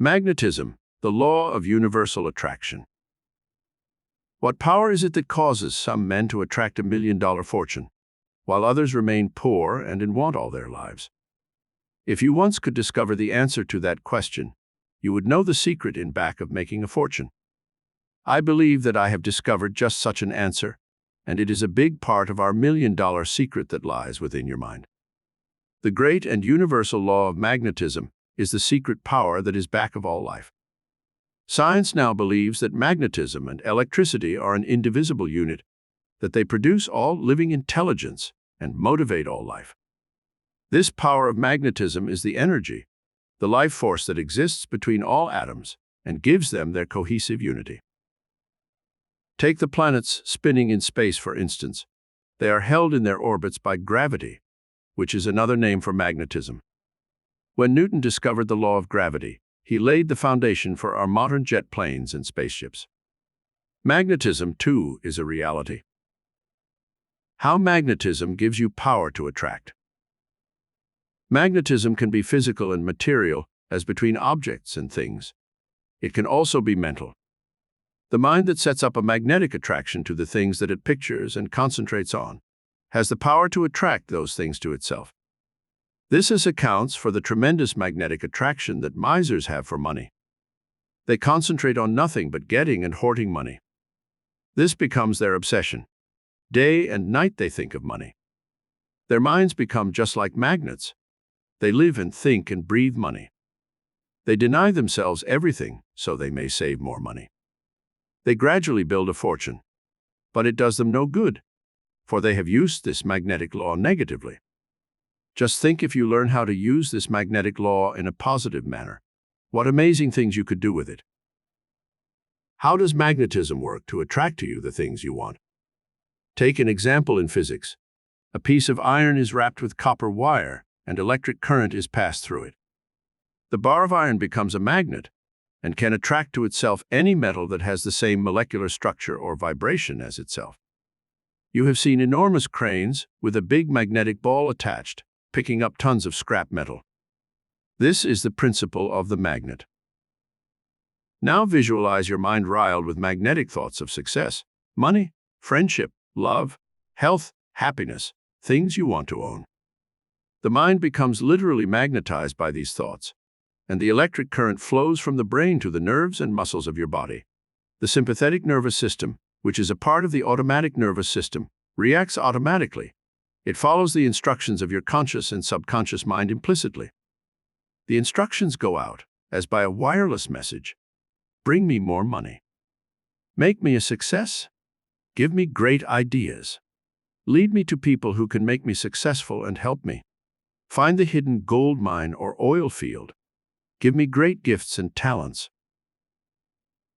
Magnetism, the law of universal attraction. What power is it that causes some men to attract $1 million fortune, while others remain poor and in want all their lives? If you once could discover the answer to that question, you would know the secret in back of making a fortune. I believe that I have discovered just such an answer, and it is a big part of our $1 million secret that lies within your mind. The great and universal law of magnetism is the secret power that is back of all life. Science now believes that magnetism and electricity are an indivisible unit, that they produce all living intelligence and motivate all life. This power of magnetism is the energy, the life force that exists between all atoms and gives them their cohesive unity. Take the planets spinning in space, for instance. They are held in their orbits by gravity, which is another name for magnetism. When Newton discovered the law of gravity, he laid the foundation for our modern jet planes and spaceships. Magnetism, too, is a reality. How magnetism gives you power to attract. Magnetism can be physical and material, as between objects and things. It can also be mental. The mind that sets up a magnetic attraction to the things that it pictures and concentrates on has the power to attract those things to itself. This accounts for the tremendous magnetic attraction that misers have for money. They concentrate on nothing but getting and hoarding money. This becomes their obsession. Day and night they think of money. Their minds become just like magnets. They live and think and breathe money. They deny themselves everything so they may save more money. They gradually build a fortune, but it does them no good, for they have used this magnetic law negatively. Just think, if you learn how to use this magnetic law in a positive manner, what amazing things you could do with it. How does magnetism work to attract to you the things you want? Take an example in physics. A piece of iron is wrapped with copper wire, and electric current is passed through it. The bar of iron becomes a magnet and can attract to itself any metal that has the same molecular structure or vibration as itself. You have seen enormous cranes with a big magnetic ball attached, picking up tons of scrap metal. This is the principle of the magnet. Now visualize your mind riled with magnetic thoughts of success, money, friendship, love, health, happiness, things you want to own. The mind becomes literally magnetized by these thoughts, and the electric current flows from the brain to the nerves and muscles of your body. The sympathetic nervous system, which is a part of the automatic nervous system, reacts automatically. It follows the instructions of your conscious and subconscious mind implicitly. The instructions go out, as by a wireless message. Bring me more money. Make me a success. Give me great ideas. Lead me to people who can make me successful and help me. Find the hidden gold mine or oil field. Give me great gifts and talents.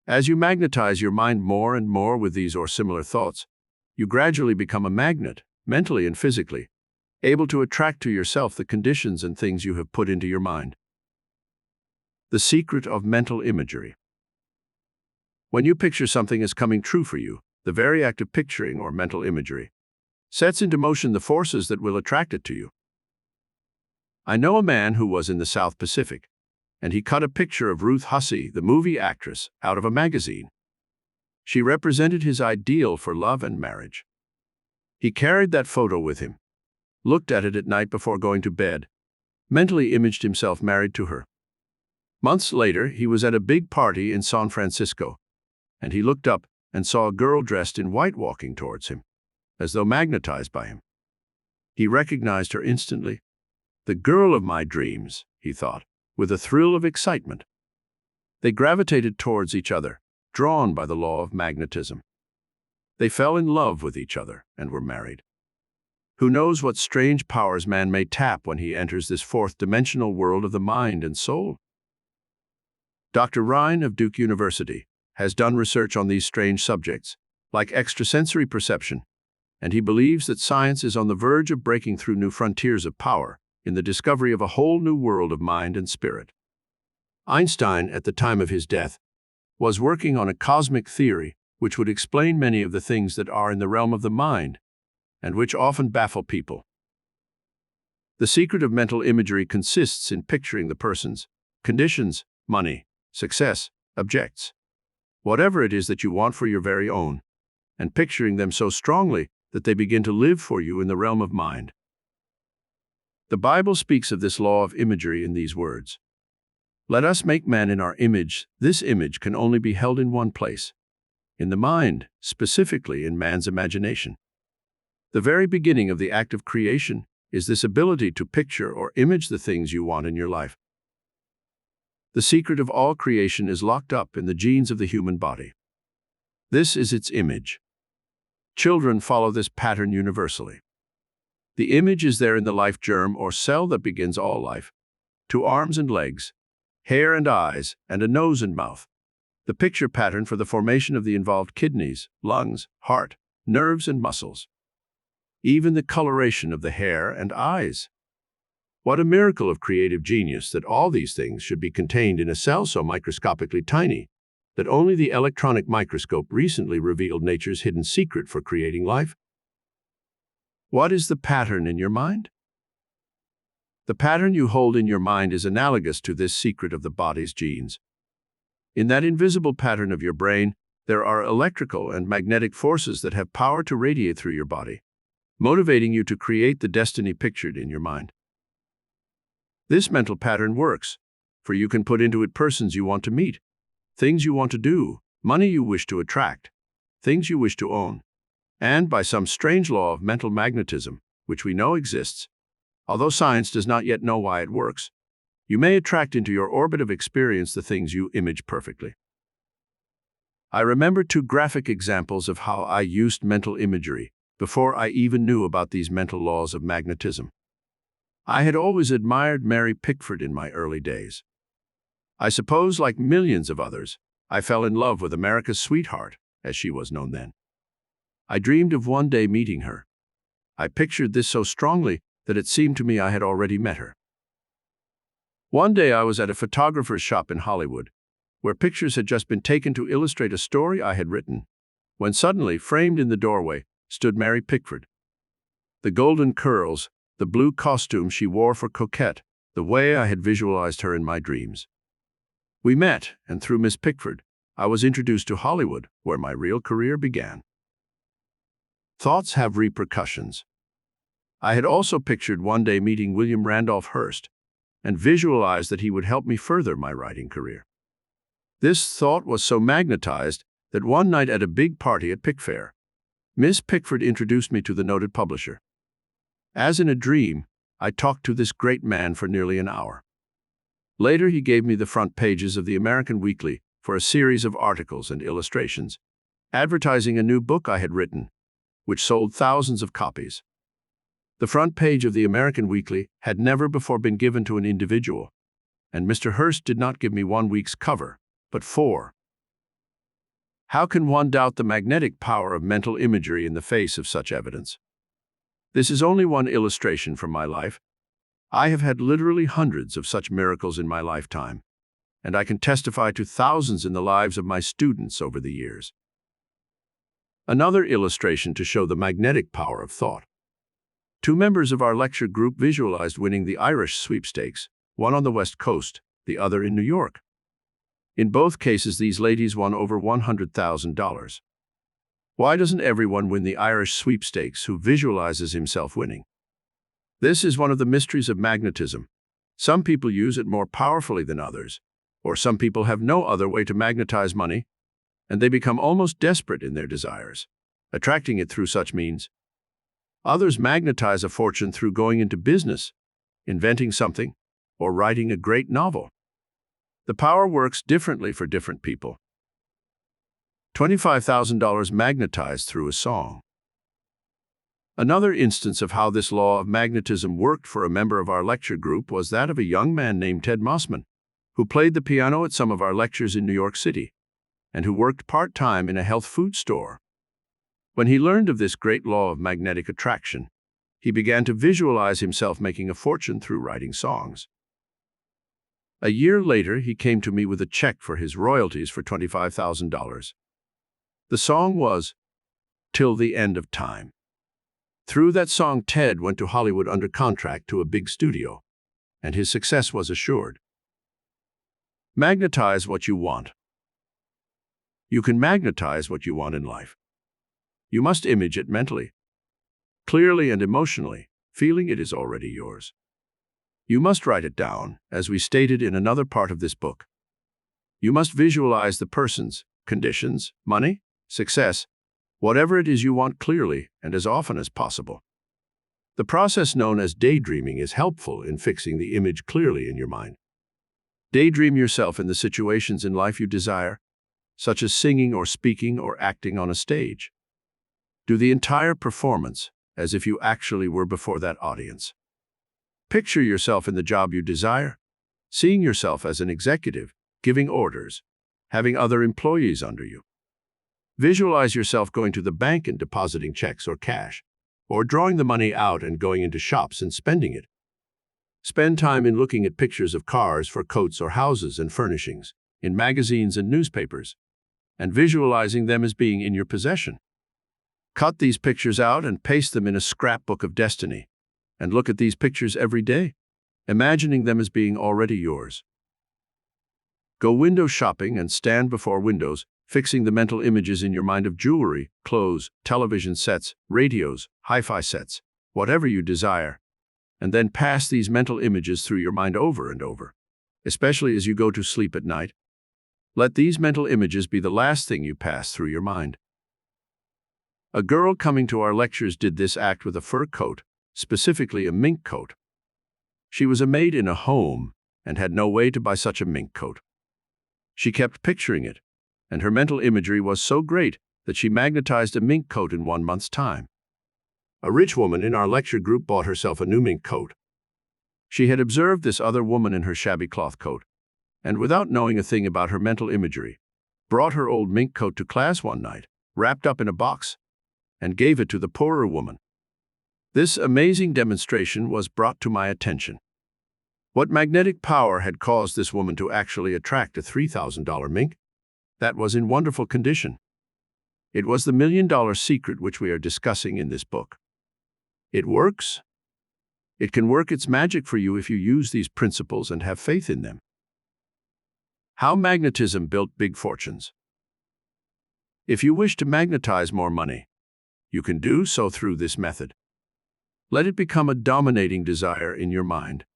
As you magnetize your mind more and more with these or similar thoughts, you gradually become a magnet, mentally and physically, able to attract to yourself the conditions and things you have put into your mind. The secret of mental imagery. When you picture something as coming true for you, the very act of picturing or mental imagery sets into motion the forces that will attract it to you. I know a man who was in the South Pacific, and he cut a picture of Ruth Hussey, the movie actress, out of a magazine. She represented his ideal for love and marriage. He carried that photo with him, looked at it at night before going to bed, mentally imaged himself married to her. Months later, he was at a big party in San Francisco, and he looked up and saw a girl dressed in white walking towards him, as though magnetized by him. He recognized her instantly. The girl of my dreams, he thought, with a thrill of excitement. They gravitated towards each other, drawn by the law of magnetism. They fell in love with each other and were married. Who knows what strange powers man may tap when he enters this fourth-dimensional world of the mind and soul? Dr. Ryan of Duke University has done research on these strange subjects, like extrasensory perception, and he believes that science is on the verge of breaking through new frontiers of power in the discovery of a whole new world of mind and spirit. Einstein, at the time of his death, was working on a cosmic theory which would explain many of the things that are in the realm of the mind and which often baffle people. The secret of mental imagery consists in picturing the persons, conditions, money, success, objects, whatever it is that you want for your very own, and picturing them so strongly that they begin to live for you in the realm of mind. The Bible speaks of this law of imagery in these words: "Let us make man in our image." This image can only be held in one place, in the mind, specifically in man's imagination. The very beginning of the act of creation is this ability to picture or image the things you want in your life. The secret of all creation is locked up in the genes of the human body. This is its image. Children follow this pattern universally. The image is there in the life germ or cell that begins all life. 2 arms and legs, hair and eyes, and a nose and mouth. The picture pattern for the formation of the involved kidneys, lungs, heart, nerves, and muscles. Even the coloration of the hair and eyes. What a miracle of creative genius that all these things should be contained in a cell so microscopically tiny that only the electronic microscope recently revealed nature's hidden secret for creating life. What is the pattern in your mind? The pattern you hold in your mind is analogous to this secret of the body's genes. In that invisible pattern of your brain, there are electrical and magnetic forces that have power to radiate through your body, motivating you to create the destiny pictured in your mind. This mental pattern works, for you can put into it persons you want to meet, things you want to do, money you wish to attract, things you wish to own, and by some strange law of mental magnetism, which we know exists, although science does not yet know why it works, you may attract into your orbit of experience the things you image perfectly. I remember 2 graphic examples of how I used mental imagery before I even knew about these mental laws of magnetism. I had always admired Mary Pickford in my early days. I suppose, like millions of others, I fell in love with America's sweetheart, as she was known then. I dreamed of one day meeting her. I pictured this so strongly that it seemed to me I had already met her. One day I was at a photographer's shop in Hollywood, where pictures had just been taken to illustrate a story I had written, when suddenly, framed in the doorway, stood Mary Pickford. The golden curls, the blue costume she wore for coquette, the way I had visualized her in my dreams. We met, and through Miss Pickford, I was introduced to Hollywood, where my real career began. Thoughts have repercussions. I had also pictured one day meeting William Randolph Hearst, and visualized that he would help me further my writing career. This thought was so magnetized that one night at a big party at Pickfair, Miss Pickford introduced me to the noted publisher. As in a dream, I talked to this great man for nearly an hour. Later, he gave me the front pages of the American Weekly for a series of articles and illustrations, advertising a new book I had written, which sold thousands of copies. The front page of the American Weekly had never before been given to an individual, and Mr. Hearst did not give me 1 week's cover, but 4. How can one doubt the magnetic power of mental imagery in the face of such evidence? This is only one illustration from my life. I have had literally hundreds of such miracles in my lifetime, and I can testify to thousands in the lives of my students over the years. Another illustration to show the magnetic power of thought. 2 members of our lecture group visualized winning the Irish sweepstakes, one on the West Coast, the other in New York. In both cases, these ladies won over $100,000. Why doesn't everyone win the Irish sweepstakes who visualizes himself winning? This is one of the mysteries of magnetism. Some people use it more powerfully than others, or some people have no other way to magnetize money, and they become almost desperate in their desires, attracting it through such means. Others magnetize a fortune through going into business, inventing something, or writing a great novel. The power works differently for different people. $25,000 magnetized through a song. Another instance of how this law of magnetism worked for a member of our lecture group was that of a young man named Ted Mossman, who played the piano at some of our lectures in New York City, and who worked part-time in a health food store. When he learned of this great law of magnetic attraction, he began to visualize himself making a fortune through writing songs. A year later, he came to me with a check for his royalties for $25,000. The song was "Till the End of Time." Through that song, Ted went to Hollywood under contract to a big studio, and his success was assured. Magnetize what you want. You can magnetize what you want in life. You must image it mentally, clearly and emotionally, feeling it is already yours. You must write it down, as we stated in another part of this book. You must visualize the persons, conditions, money, success, whatever it is you want clearly and as often as possible. The process known as daydreaming is helpful in fixing the image clearly in your mind. Daydream yourself in the situations in life you desire, such as singing or speaking or acting on a stage. Do the entire performance as if you actually were before that audience. Picture yourself in the job you desire, seeing yourself as an executive, giving orders, having other employees under you. Visualize yourself going to the bank and depositing checks or cash, or drawing the money out and going into shops and spending it. Spend time in looking at pictures of cars for coats or houses and furnishings, in magazines and newspapers, and visualizing them as being in your possession. Cut these pictures out and paste them in a scrapbook of destiny, and look at these pictures every day, imagining them as being already yours. Go window shopping and stand before windows, fixing the mental images in your mind of jewelry, clothes, television sets, radios, hi-fi sets, whatever you desire, and then pass these mental images through your mind over and over, especially as you go to sleep at night. Let these mental images be the last thing you pass through your mind. A girl coming to our lectures did this act with a fur coat, specifically a mink coat. She was a maid in a home and had no way to buy such a mink coat. She kept picturing it, and her mental imagery was so great that she magnetized a mink coat in 1 month's time. A rich woman in our lecture group bought herself a new mink coat. She had observed this other woman in her shabby cloth coat, and without knowing a thing about her mental imagery, brought her old mink coat to class one night, wrapped up in a box, and gave it to the poorer woman. This amazing demonstration was brought to my attention. What magnetic power had caused this woman to actually attract a $3,000 mink that was in wonderful condition? It was the $1 million secret which we are discussing in this book. It works. It can work its magic for you if you use these principles and have faith in them. How magnetism built big fortunes. If you wish to magnetize more money, you can do so through this method. Let it become a dominating desire in your mind.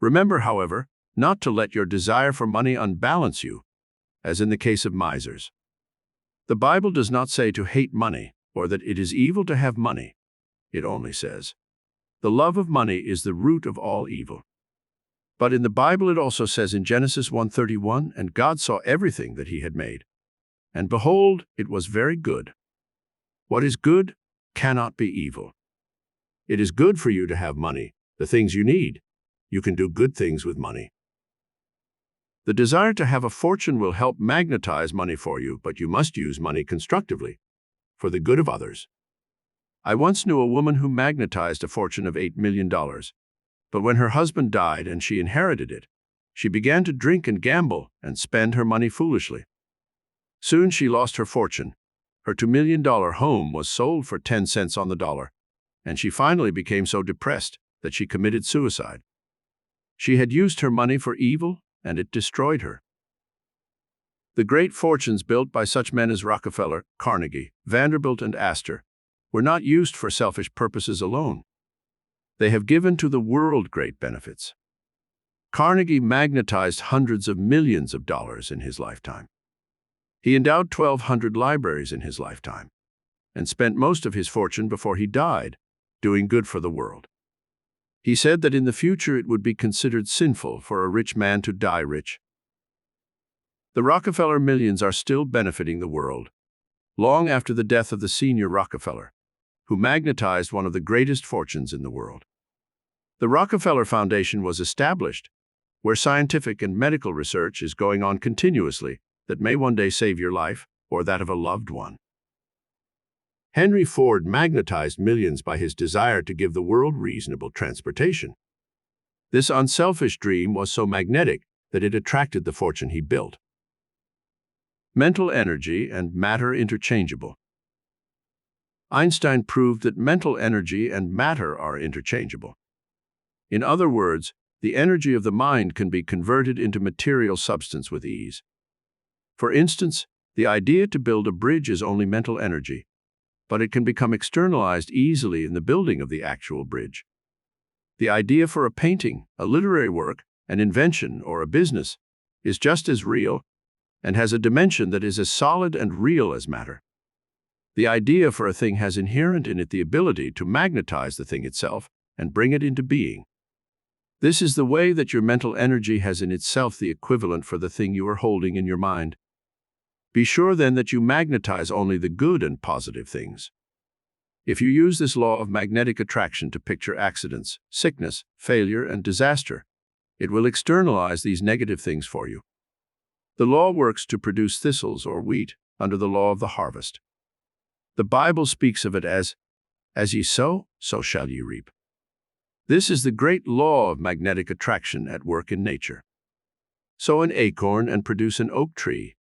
Remember, however, not to let your desire for money unbalance you, as in the case of misers. The Bible does not say to hate money or that it is evil to have money. It only says, the love of money is the root of all evil. But in the Bible it also says in Genesis 1:31, and God saw everything that he had made, and behold, it was very good. What is good cannot be evil. It is good for you to have money, the things you need. You can do good things with money. The desire to have a fortune will help magnetize money for you, but you must use money constructively, for the good of others. I once knew a woman who magnetized a fortune of $8 million, but when her husband died and she inherited it, she began to drink and gamble and spend her money foolishly. Soon she lost her fortune. Her $2 million home was sold for 10 cents on the dollar, and she finally became so depressed that she committed suicide. She had used her money for evil, and it destroyed her. The great fortunes built by such men as Rockefeller, Carnegie, Vanderbilt, and Astor were not used for selfish purposes alone. They have given to the world great benefits. Carnegie magnetized hundreds of millions of dollars in his lifetime. He endowed 1,200 libraries in his lifetime, and spent most of his fortune before he died, doing good for the world. He said that in the future it would be considered sinful for a rich man to die rich. The Rockefeller millions are still benefiting the world, long after the death of the senior Rockefeller, who magnetized one of the greatest fortunes in the world. The Rockefeller Foundation was established, where scientific and medical research is going on continuously that may one day save your life or that of a loved one. Henry Ford magnetized millions by his desire to give the world reasonable transportation. This unselfish dream was so magnetic that it attracted the fortune he built. Mental energy and matter interchangeable. Einstein proved that mental energy and matter are interchangeable. In other words, the energy of the mind can be converted into material substance with ease. For instance, the idea to build a bridge is only mental energy, but it can become externalized easily in the building of the actual bridge. The idea for a painting, a literary work, an invention, or a business is just as real and has a dimension that is as solid and real as matter. The idea for a thing has inherent in it the ability to magnetize the thing itself and bring it into being. This is the way that your mental energy has in itself the equivalent for the thing you are holding in your mind. Be sure then that you magnetize only the good and positive things. If you use this law of magnetic attraction to picture accidents, sickness, failure, and disaster, it will externalize these negative things for you. The law works to produce thistles or wheat under the law of the harvest. The Bible speaks of it as ye sow, so shall ye reap. This is the great law of magnetic attraction at work in nature. Sow an acorn and produce an oak tree.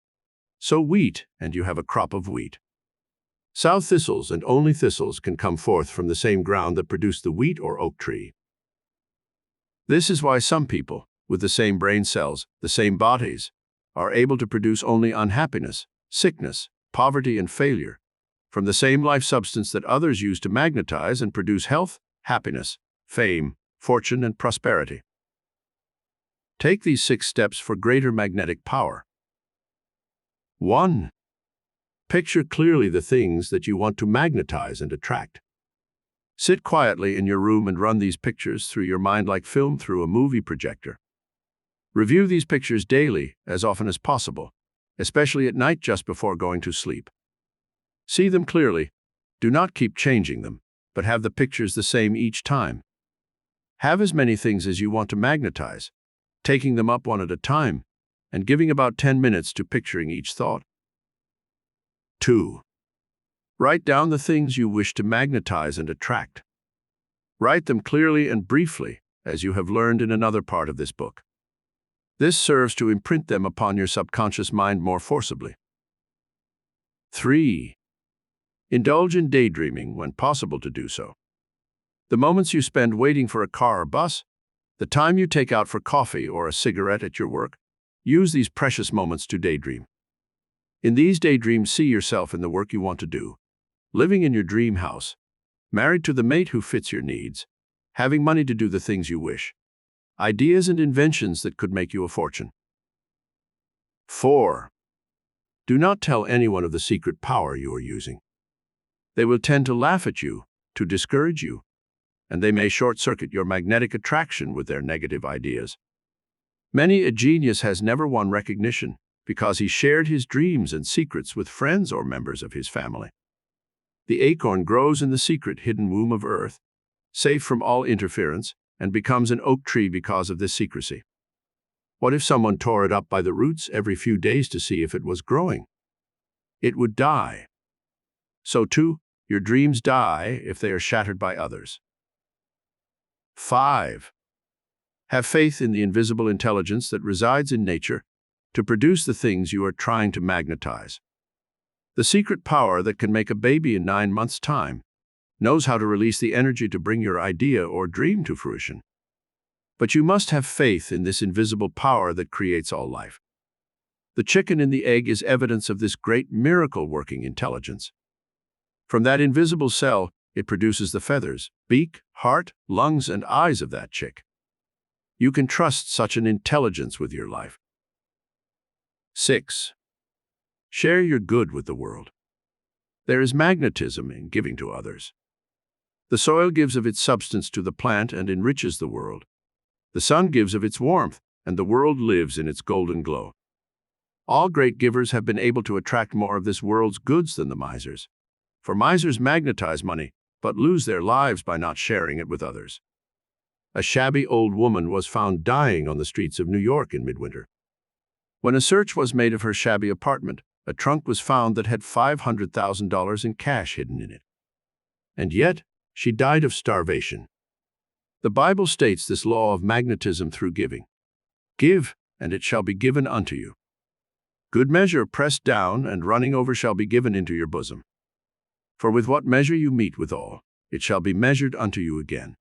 Sow wheat, and you have a crop of wheat. Sow thistles, and only thistles can come forth from the same ground that produced the wheat or oak tree. This is why some people, with the same brain cells, the same bodies, are able to produce only unhappiness, sickness, poverty, and failure, from the same life substance that others use to magnetize and produce health, happiness, fame, fortune, and prosperity. Take these 6 steps for greater magnetic power. 1. Picture clearly the things that you want to magnetize and attract. Sit quietly in your room and run these pictures through your mind like film through a movie projector. Review these pictures daily, as often as possible, especially at night just before going to sleep. See them clearly. Do not keep changing them, but have the pictures the same each time. Have as many things as you want to magnetize, taking them up one at a time, and giving about 10 minutes to picturing each thought. 2. Write down the things you wish to magnetize and attract. Write them clearly and briefly, as you have learned in another part of this book. This serves to imprint them upon your subconscious mind more forcibly. 3. Indulge in daydreaming when possible to do so. The moments you spend waiting for a car or bus, the time you take out for coffee or a cigarette at your work, use these precious moments to daydream. In these daydreams, see yourself in the work you want to do, living in your dream house, married to the mate who fits your needs, having money to do the things you wish, ideas and inventions that could make you a fortune. 4. Do not tell anyone of the secret power you are using. They will tend to laugh at you, to discourage you, and they may short-circuit your magnetic attraction with their negative ideas. Many a genius has never won recognition because he shared his dreams and secrets with friends or members of his family. The acorn grows in the secret hidden womb of earth, safe from all interference, and becomes an oak tree because of this secrecy. What if someone tore it up by the roots every few days to see if it was growing? It would die. So too, your dreams die if they are shattered by others. 5. Have faith in the invisible intelligence that resides in nature to produce the things you are trying to magnetize. The secret power that can make a baby in 9 months' time knows how to release the energy to bring your idea or dream to fruition. But you must have faith in this invisible power that creates all life. The chicken in the egg is evidence of this great miracle-working intelligence. From that invisible cell, it produces the feathers, beak, heart, lungs, and eyes of that chick. You can trust such an intelligence with your life. 6. Share your good with the world. There is magnetism in giving to others. The soil gives of its substance to the plant and enriches the world. The sun gives of its warmth, and the world lives in its golden glow. All great givers have been able to attract more of this world's goods than the misers. For misers magnetize money, but lose their lives by not sharing it with others. A shabby old woman was found dying on the streets of New York in midwinter. When a search was made of her shabby apartment, a trunk was found that had $500,000 in cash hidden in it. And yet, she died of starvation. The Bible states this law of magnetism through giving. Give, and it shall be given unto you. Good measure pressed down and running over shall be given into your bosom. For with what measure you meet withal, it shall be measured unto you again.